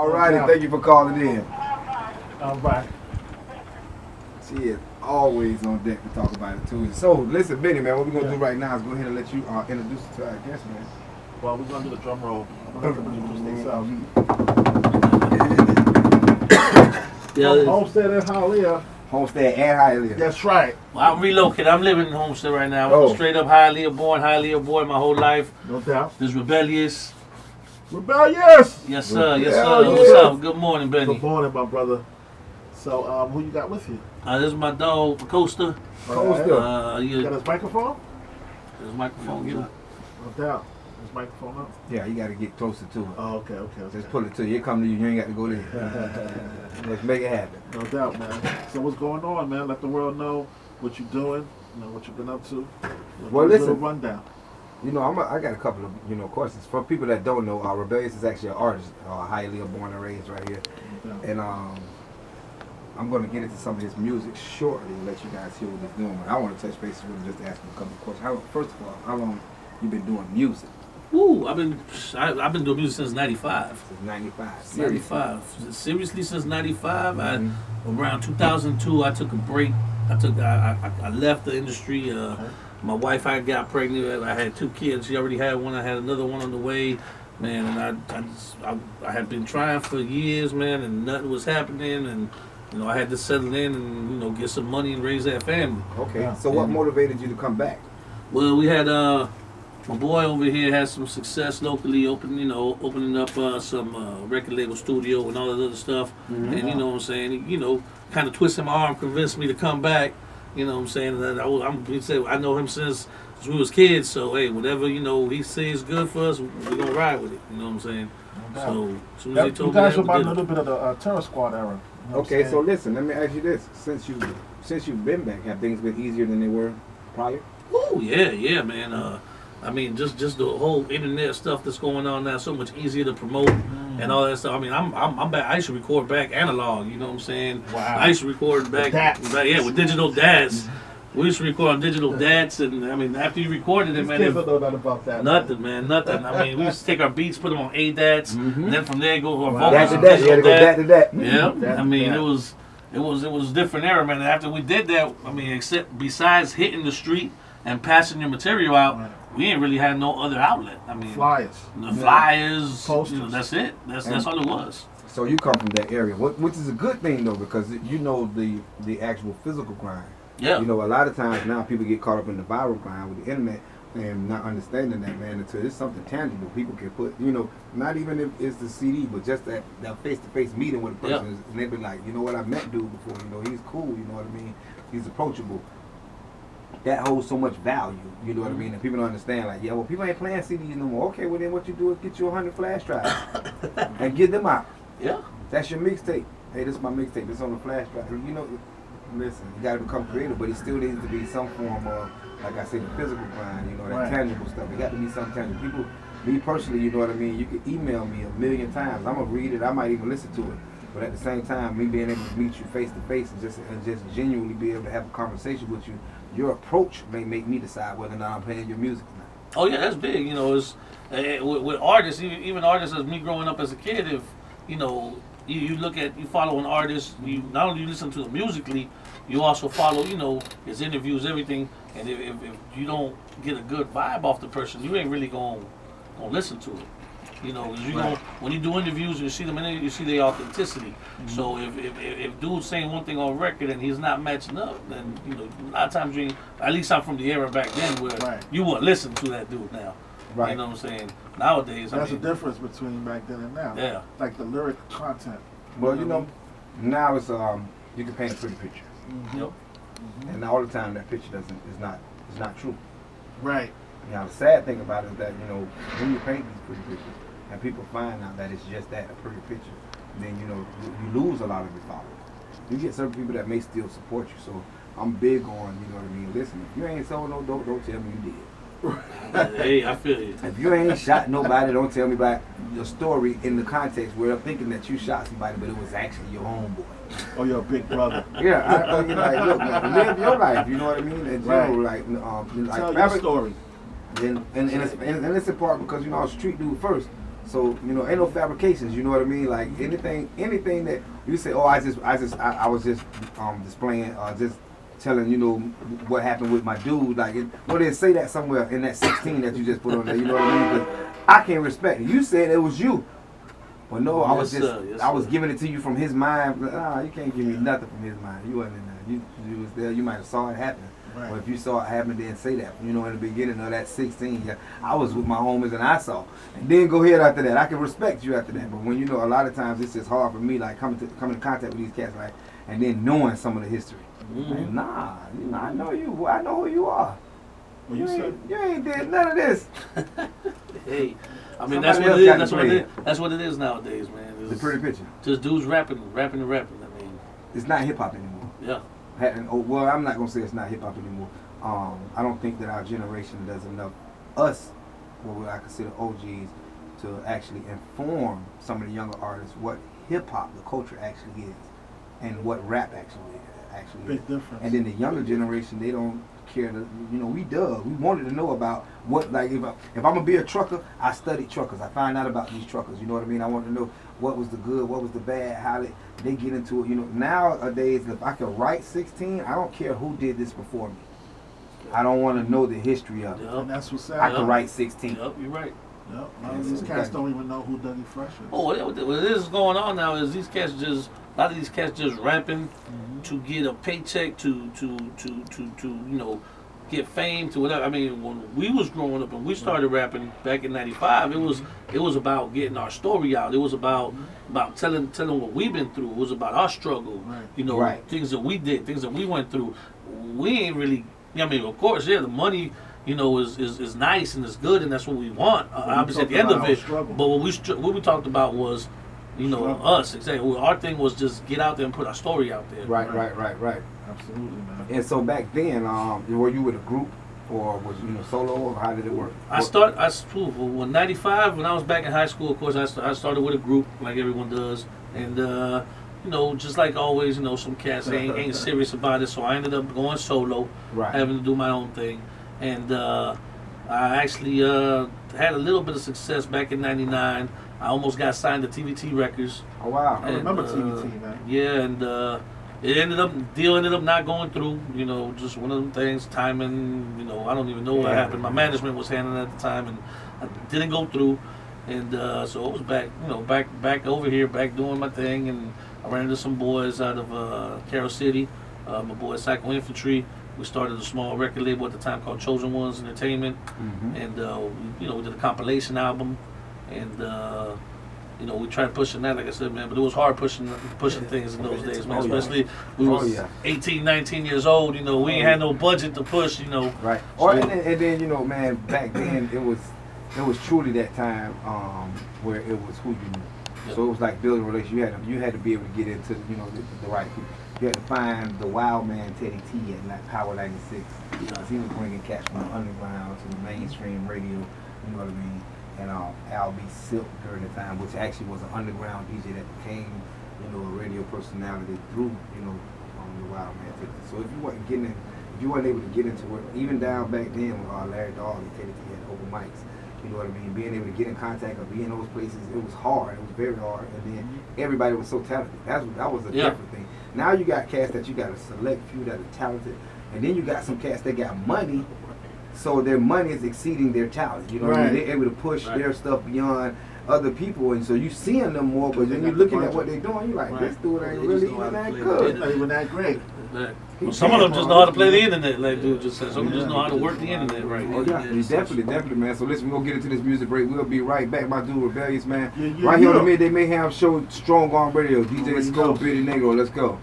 All righty, thank you for calling in. All right. She is always on deck to talk about it too. So listen, Benny, man, what we're gonna do right now is go ahead and let you introduce it to our guest, man. Well, we're gonna do the drum roll. I'm gonna introduce themselves. Homestead and Hialeah. Homestead and Hialeah. That's right. Well, I'm relocated. I'm living in Homestead right now. I'm straight up Hialeah boy my whole life. No doubt. This Rebeliuz. Rebellious. Yes, sir. Yes, sir. What's up? Good morning, Benny. Good morning, my brother. So, who you got with you? This is my dog, Acosta. Acosta. You got his microphone? His microphone, yeah. No doubt. His microphone up? Yeah, you got to get closer to it. Oh, okay. Just pull it to you. It come to you. You ain't got to go there. Let's make it happen. No doubt, man. So what's going on, man? Let the world know what you're doing, what you've been up to. Well, listen. A little rundown. You know, I got a couple of, questions. For people that don't know, Rebeliuz is actually an artist, Hialeah born and raised right here. Yeah. And I'm going to get into some of his music shortly and let you guys hear what he's doing. But I want to touch base with him just to ask him a couple of questions. First of all, how long you been doing music? Ooh, I've been doing music since '95. Since '95. Seriously. '95. Seriously, since '95. Around 2002, I took a break. I left the industry. My wife, I got pregnant. I had 2 kids. She already had one. I had another one on the way. Man, and I had been trying for years, man, and nothing was happening. And I had to settle in and get some money and raise that family. Okay. Yeah. So what motivated you to come back? Well, we had my boy over here had some success locally, opening up some record label studio and all that other stuff. Mm-hmm. And you know what I'm saying, kind of twisted my arm, convinced me to come back. You know what I'm saying? And I know him since we was kids, so hey, whatever he says good for us, we're gonna ride with it. You know what I'm saying? No, so as soon as he told me that, you guys were about a little bit of the Terror Squad era. Okay, so listen, let me ask you this: since you've been back, have things been easier than they were prior? Oh yeah, man. I mean, just the whole internet stuff that's going on now, so much easier to promote and all that stuff. I mean, I'm back. I used to record back analog. You know what I'm saying? Wow. I used to record back with digital DATs. We used to record on digital DATs, and I mean, after you recorded it, man, kids don't know nothing about that. Nothing, man, nothing. I mean, we used to take our beats, put them on ADATs, and then from there go to our vocals. You had to go DAT to DAT. Yeah, I mean, it was a different era, man. And after we did that, I mean, besides hitting the street and passing your material out, we ain't really had no other outlet. I mean, flyers, posters. That's it. That's all it was. So you come from that area, which is a good thing though, because the actual physical grind. Yeah. A lot of times now people get caught up in the viral grind with the internet and not understanding that, man, until it's something tangible people can put, not even if it's the CD, but just that face-to-face meeting with a person, and they be like, you know what, I met dude before, he's cool, you know what I mean, he's approachable. That holds so much value, you know what I mean, and people don't understand, like, yeah, well, people ain't playing CDs no more. Okay, well then what you do is get you 100 flash drives and get them out. Yeah. That's your mixtape. Hey, this is my mixtape, it's on the flash drive. Listen, you gotta become creative, but it still needs to be some form of, like I said, the physical grind, that tangible stuff. It got to be something tangible. People, me personally, you know what I mean, you can email me 1,000,000 times. I'm gonna read it, I might even listen to it. But at the same time, me being able to meet you face to face and just genuinely be able to have a conversation with you, your approach may make me decide whether or not I'm playing your music or not. Oh yeah, that's big. It's with artists, even artists as me growing up as a kid, if you follow an artist, you not only listen to him musically, you also follow, his interviews, everything. And if you don't get a good vibe off the person, you ain't really gonna listen to it. When you do interviews and you see them, you see their authenticity. Mm-hmm. So if dude's saying one thing on record and he's not matching up, then a lot of times at least I'm from the era back then where you wouldn't listen to that dude now. Right. You know what I'm saying? Nowadays, that's the difference between back then and now. Yeah. Like the lyric content. Well, now it's you can paint a pretty picture. Mm-hmm. Yep. Mm-hmm. And all the time that picture is not true. Right. Now the sad thing about it is that when you paint these pretty pictures and people find out that it's just that, a pretty picture, then you lose a lot of your followers. You get certain people that may still support you. So I'm big on listen, if you ain't sold no dope, don't tell me you did. Hey, I feel you. If you ain't shot nobody, don't tell me about your story in the context where I'm thinking that you shot somebody, but it was actually your homeboy. Or your big brother. Yeah, I mean, like, look, man, live your life, you know what I mean? In general, like tell your story. And it's in part because, I was a street dude first. So, you know, ain't no fabrications, you know what I mean? Like anything that you say, oh, I was just displaying, just telling, you know, what happened with my dude. Like, well, they say that somewhere in that 16 that you just put on there, you know what I mean? Because I can't respect it. You said it was you. Well, no, I was I was giving it to you from his mind. Nah, you can't give me nothing from his mind. You wasn't in there. You was there. You might have saw it happen. Right. Or if you saw it happen, then say that. You know, in the beginning of that 16, yeah, I was with my homies and I saw. And then go ahead after that. I can respect you after that. But when, you know, a lot of times it's just hard for me, like coming in contact with these cats, like, and then knowing some of the history. Like, nah, you know, I know you. I know who you are. Well, You ain't did none of this. Hey, I Somebody mean, that's what else it is. got That's the what it bread. is. That's what it is nowadays, man. The pretty picture. Just dudes rapping. I mean, It's not hip hop anymore. yeah. Well, I'm not gonna say it's not hip hop anymore. I don't think that our generation does enough. Us, what I consider OGs, to actually inform some of the younger artists what hip hop, the culture actually is, and what rap actually is. Big difference. And then the younger generation, they don't care to, you know, we wanted to know about what, like, if I'm gonna be a trucker, I studied truckers. I find out about these truckers, you know what I mean? I wanted to know what was the good, what was the bad, how they get into it, you know. Nowadays, if I can write 16, I don't care who did this before me. I don't want to know the history of it. And that's what's sad. I can write 16. Yep, you're right. Yep. A lot of these cats don't even know who Dougie Fresh is. Oh, what is going on now is these cats just, a lot of these cats just rapping to get a paycheck, to you know, get fame, to whatever. I mean, when we was growing up and we started rapping back in '95, it was about getting our story out. It was about telling what we've been through. It was about our struggle. You know, things that we did, things that we went through. We ain't really. I mean, of course, yeah, the money, you know, is nice and it's good and that's what we want. Obviously, at the end of it. But what we talked about was, you know, us. Exactly. Our thing was just get out there and put our story out there. Right. Absolutely, man. And so back then, were you with a group or was you solo, or how did it work? When '95, when I was back in high school, of course, I started with a group like everyone does, and you know, just like always, you know, some cats ain't serious about it, so I ended up going solo, having to do my own thing, and I actually had a little bit of success back in '99. I almost got signed to TVT Records. Oh wow! I remember TVT, man. Yeah, and deal ended up not going through. You know, just one of them things. Timing. You know, I don't even know what happened. My management was handling it at the time, and I didn't go through. And so I was back, you know, back over here, back doing my thing, and I ran into some boys out of Carroll City. My boy Psycho Infantry. We started a small record label at the time called Chosen Ones Entertainment, and you know, we did a compilation album, and you know, we tried pushing that, like I said, man, but it was hard pushing things in those days, man. Especially we was 18, 19 years old. You know, we ain't had no budget to push. You know, right. So, and then you know, man, back then it was truly that time where it was who you knew. So it was like building relationships. You had to be able to get into the right people. You had to find the wild man Teddy T at Power 96. Because he was bringing cats from the underground to the mainstream radio. You know what I mean? And Al B. Silk during the time, which actually was an underground DJ that became, you know, a radio personality through, you know, the wild man Teddy T. So if you weren't able to get into it, even down back then with Larry Dog and Teddy T had open mics. You know what I mean? Being able to get in contact or be in those places, it was hard. It was very hard. And then everybody was so talented. That was a different thing. Now you got cats that you got a select few that are talented. And then you got some cats that got money, so their money is exceeding their talent. You know what I mean? They're able to push their stuff beyond other people. And so you seeing them more, but then you're looking at what they're doing, you're like, this dude ain't really even that good. Not even that great. Well, some of them just know how to play the internet, like dude just said. Some of them just know how to work the internet right. Oh yeah, definitely, man. So listen, we're gonna get into this music break. We'll be right back. My dude Rebeliuz, man. Right here on the Midday Mayhem Show, StrongArm Radio. DJ Scope, Billy Negro. Let's go.